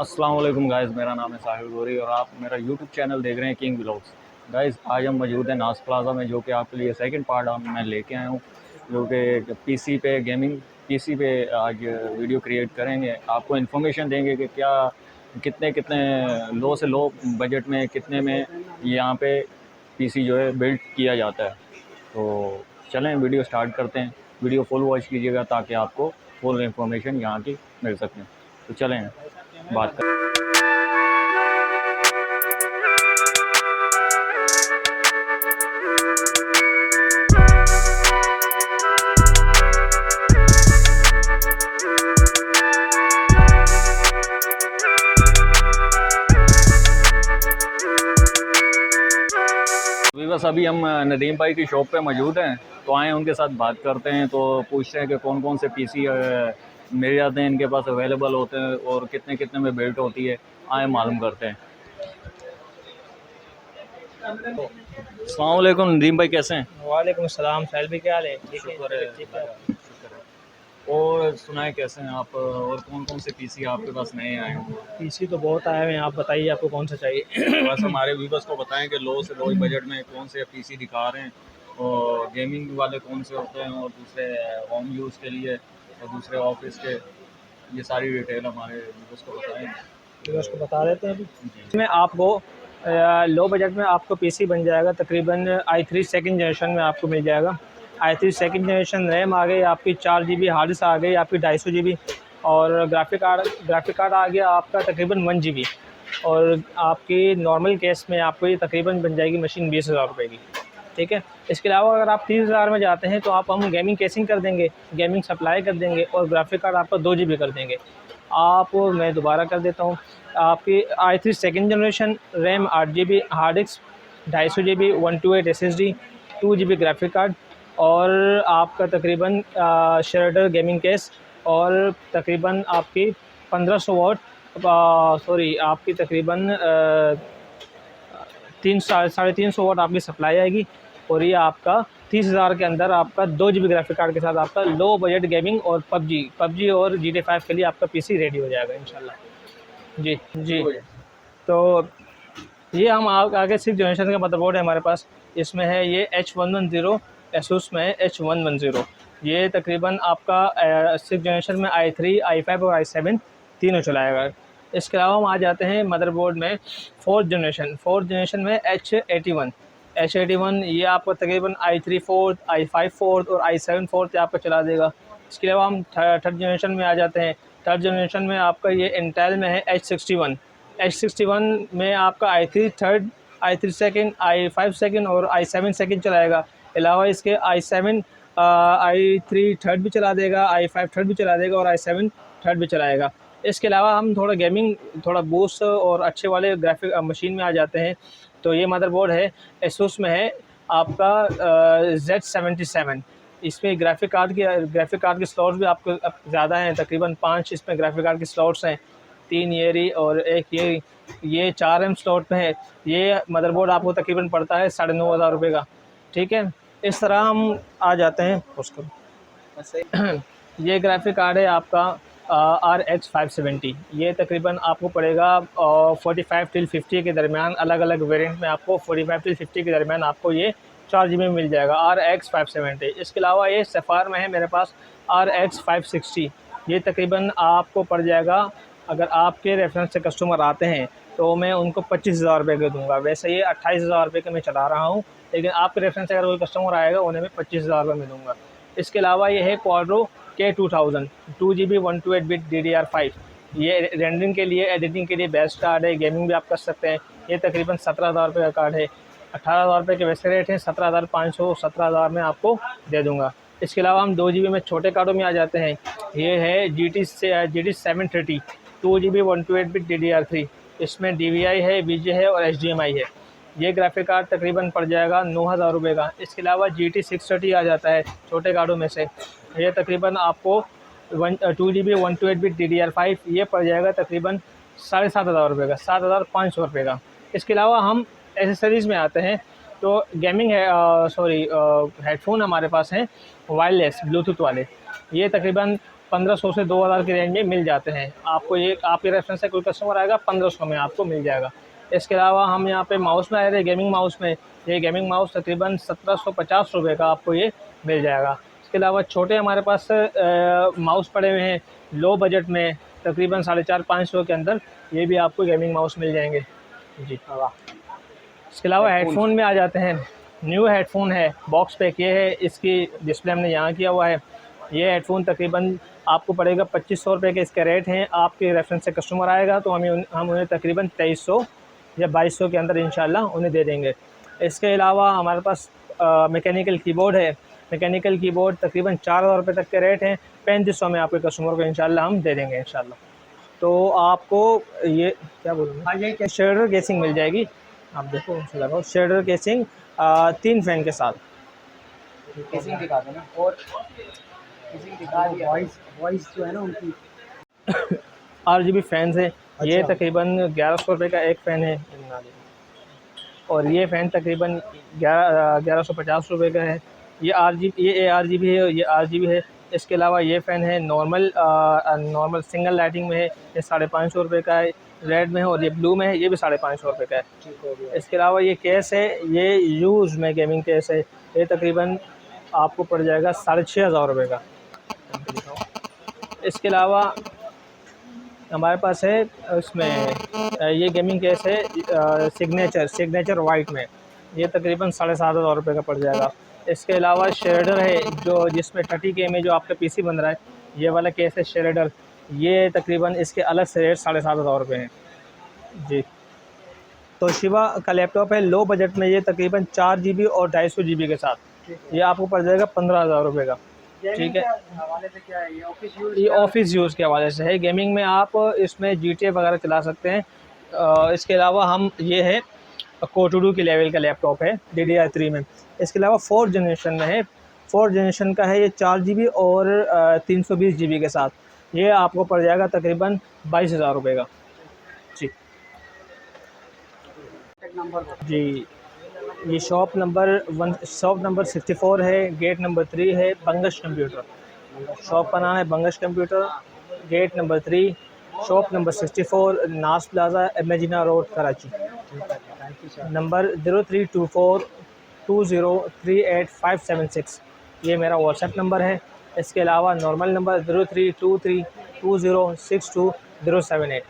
अस्सलाम वालेकुम गाइज़, मेरा नाम है साहिल गोरी और आप मेरा यूट्यूब चैनल देख रहे हैं किंग व्लॉग्स। गाइज़, आज हम मौजूद हैं नाज प्लाजा में, जो कि आपके लिए सेकंड पार्ट मैं लेके आया हूँ, जो कि पीसी पे गेमिंग पीसी पे आज वीडियो क्रिएट करेंगे। आपको इन्फॉर्मेशन देंगे कि क्या कितने कितने लो से लो बजट में कितने में यहाँ पे पीसी जो है बिल्ड किया जाता है। तो चलें वीडियो स्टार्ट करते हैं। वीडियो फुल वॉच कीजिएगा ताकि आपको फुल इन्फॉर्मेशन यहाँ की मिल सके। तो चलें बात कर। बस अभी हम नदीम भाई की शॉप पे मौजूद हैं, तो आए उनके साथ बात करते हैं। तो पूछते हैं कि कौन कौन से पीसी मिल जाते हैं इनके पास, अवेलेबल होते हैं और कितने कितने में बिल्ट होती है। आए मालूम करते हैं। अस्सलाम वालेकुम नदीम भाई, कैसे हैं? वालेकुम सलाम साहिल भाई, क्या हाल है? ठीक है, शुक्र है। ठीक है। और सुनाए कैसे हैं आप, और कौन कौन से पीसी आपके पास नए आए हैं? पीसी तो बहुत आए हुए हैं, आप बताइए आपको कौन सा चाहिए। बस हमारे व्यूवर्स को बताएं कि लो से लो बजट में कौन से पीसी दिखा रहे हैं, और गेमिंग वाले कौन से होते हैं, और दूसरे होम यूज़ के लिए और दूसरे ऑफिस के। ये सारी डिटेल हमारे व्यूवर्स को बताएं। तो उसको बता देते हैं अभी। जी। इसमें आपको लो बजट में आपको पीसी बन जाएगा तकरीबन i3 सेकंड जनरेशन में आपको मिल जाएगा। i3 सेकंड जनरेशन रैम आ गई आपकी, 4 GB हार्ड डिस्क आ गई आपकी 250 GB, और ग्राफिक कार्ड आ गया आपका तकरीबन 1 GB। और आपकी नॉर्मल केस में आपको ये तकरीबन बन जाएगी मशीन 20,000 रुपये की। ठीक है। इसके अलावा अगर आप 30,000 में जाते हैं तो आप हम गेमिंग केसिंग कर देंगे, गेमिंग सप्लाई कर देंगे, और ग्राफिक कार्ड आपका 2 GB कर देंगे। आप मैं दोबारा कर देता हूँ, आपकी i3 second generation RAM 8 GB hard disk, 250 GB 128 SSD, 2 GB graphic card, और आपका तकरीबन शेडर गेमिंग केस, और तकरीबन आपकी 1500 वाट आपकी तकरीबन 300-350 वाट आपकी सप्लाई आएगी। और ये आपका 30,000 के अंदर आपका 2 GB ग्राफिक कार्ड के साथ आपका लो बजट गेमिंग और पबजी और GTA 5 के लिए आपका पीसी रेडी हो जाएगा इंशाल्लाह। जी जी। तो ये हम आगे 6 जनरेशन का मदरबोर्ड है हमारे पास। इसमें है ये H110, एसूस में है H110। ये तकरीबन आपका 6 जनरेशन में i3, i5 और i7 तीनों चलाएगा। इसके अलावा हम आ जाते हैं मदरबोर्ड में 4th जनरेशन में H81। ये आपका तकरीबन i3 4th, i5 4th और i7 4th आपका चला देगा। इसके अलावा हम 3rd जनरेशन में आ जाते हैं। 3rd जनरेशन में आपका ये इंटेल में है H61 में आपका i3 3rd, i3 second, i5 second और i7 सेकंड चलाएगा। अलावा इसके i3 3rd भी चला देगा, i5 3rd भी चला देगा और i7 3rd भी चलाएगा। इसके अलावा हम थोड़ा गेमिंग, थोड़ा बूस्ट और अच्छे वाले ग्राफिक मशीन में आ जाते हैं। तो ये मदरबोर्ड है, एसूस में है आपका Z77। इसमें ग्राफिक कार्ड के स्लॉट्स भी आपको ज़्यादा हैं, तकरीबन 5 इसमें ग्राफिक कार्ड के स्लॉट्स हैं, 3 ये रही और एक ये 4M स्लॉट पे है। ये मदरबोर्ड आपको तकरीबन पड़ता है 9,500 रुपये का। ठीक है। इस तरह हम आ जाते हैं उसको। ये ग्राफिक कार्ड है आपका RX 570। ये तकरीबन आपको पड़ेगा 45 till 50 के दरमियान, अलग अलग वेरिएंट में आपको 45 till 50 के दरमियान आपको ये 4 GB में मिल जाएगा, RX 570। इसके अलावा ये सफ़ार में है मेरे पास RX 560। ये तकरीबन आपको पड़ जाएगा, अगर आपके रेफरेंस से कस्टमर आते हैं तो मैं उनको 25,000 रुपये का दूँगा। वैसे ये 28,000 रुपये का मैं चला रहा हूँ, लेकिन आपके रेफरेंस से अगर कोई कस्टमर आएगा उन्हें मैं 25,000 रुपये में दूँगा। इसके अलावा ये है Quadro K2000 2 GB 128 bit DDR5। ये रेंडरिंग के लिए, एडिटिंग के लिए बेस्ट कार्ड है, गेमिंग भी आप कर सकते हैं। ये तकरीबन 17,000 रुपये का कार्ड है। 18,000 रुपये के वैसे रेट हैं, 17,500 17,000 में आपको दे दूँगा। इसके अलावा हम 2 GB में छोटे कार्डों में आ जाते हैं। ये है GT 730 2 GB 128 बिट DDR3। इसमें DVI है, VGA है और HDMI है। ये ग्राफिक कार्ड तकरीबन पड़ जाएगा 9,000 रुपये का। इसके अलावा GT 630 आ जाता है छोटे कार्डों में से। ये तकरीबन आपको 2 GB 128 बिट DDR5 ये पड़ जाएगा तकरीबन 7,500 रुपये का, 7,500 रुपये का। इसके अलावा हम एसेसरीज़ में आते हैं। तो गेमिंग हेडफोन हमारे पास हैं वायरलेस ब्लूटूथ वाले। ये तकरीबन 1500 से 2000 की रेंज में मिल जाते हैं आपको। ये आपके रेफरेंस से कोई कस्टमर आएगा 1500 में आपको मिल जाएगा। इसके अलावा हम यहाँ पे माउस में आए थे, गेमिंग माउस में। ये गेमिंग माउस तकरीबन 1750 रुपये का आपको ये मिल जाएगा। इसके अलावा छोटे हमारे पास माउस पड़े हुए हैं लो बजट में, तकरीबन 450-500 के अंदर ये भी आपको गेमिंग माउस मिल जाएंगे जी। इसके अलावा हेडफोन में आ जाते हैं। न्यू हेडफोन है, बॉक्स पैक ये है, इसकी डिस्प्ले हमने यहाँ किया हुआ है। ये हेडफोन तकरीबन आपको पड़ेगा 2500 रुपये के इसके रेट हैं। आपके रेफरेंस से कस्टमर आएगा तो हम उन्हें तकरीबन 2300 या 2200 के अंदर इंशाल्लाह उन्हें दे देंगे। इसके अलावा हमारे पास मैकेनिकल कीबोर्ड है। मैकेनिकल कीबोर्ड तकरीबन 4000 रुपये तक के रेट हैं। 3500 में आपके कस्टमर को इंशाल्लाह हम दे देंगे इंशाल्लाह। तो आपको ये क्या बोलूँ, हाँ ये शेडर केसिंग मिल जाएगी। आप देखो उनसे लगाओ शेडर केसिंग 3 फैन के साथ। केसिंग दिखा दो ना, और केसिंग दिखा दिया। वॉइस जो है ना उनकी RGB फैन है। ये अच्छा। तकरीबन 1100 रुपये का एक फ़ैन है, और ये फ़ैन तकरीबन 1150 रुपये का है। ये ARGB है, ये RGB है। इसके अलावा ये फ़ैन है नॉर्मल सिंगल लाइटिंग में है, ये 550 रुपये का है। रेड में है और ये ब्लू में है, ये भी 550 रुपये का है। इसके अलावा ये केस है, ये यूज़ में गेमिंग केस है, ये तकरीबन आपको पड़ जाएगा 6500 रुपये का। इसके अलावा हमारे पास है इसमें ये गेमिंग केस है सिग्नेचर वाइट में, ये तकरीबन 7500 रुपये का पड़ जाएगा। इसके अलावा शेडर है जो जिसमें 30K में जो आपका PC बन रहा है, ये वाला केस है शेडर, ये तकरीबन इसके अलग से रेट 7500 रुपये हैं जी। तोशिबा का लैपटॉप है लो बजट में, ये तकरीबन 4 GB और 250 GB के साथ, ये आपको पड़ जाएगा 15000 रुपये का। ठीक है, हवाले से क्या है, ये ऑफिस यूज़ के हवाले से है। गेमिंग में आप इसमें GTA वगैरह चला सकते हैं। इसके अलावा हम ये है Core 2 के लेवल का लैपटॉप है DDR3 में। इसके अलावा 4th जनरेशन में है, 4th जनरेशन का है, ये 4 GB और 320 GB के साथ, ये आपको पड़ जाएगा तकरीबन 22000 रुपये का जी। जी, ये शॉप नंबर 64 है, गेट नंबर 3 है, बंगश कंप्यूटर। शॉप का नाम है Bangash computer, gate number 3, shop number 64, Naz plaza, इमेजिना रोड, कराची। नंबर 032420385576, ये मेरा व्हाट्सएप नंबर है। इसके अलावा नॉर्मल नंबर 032320620778।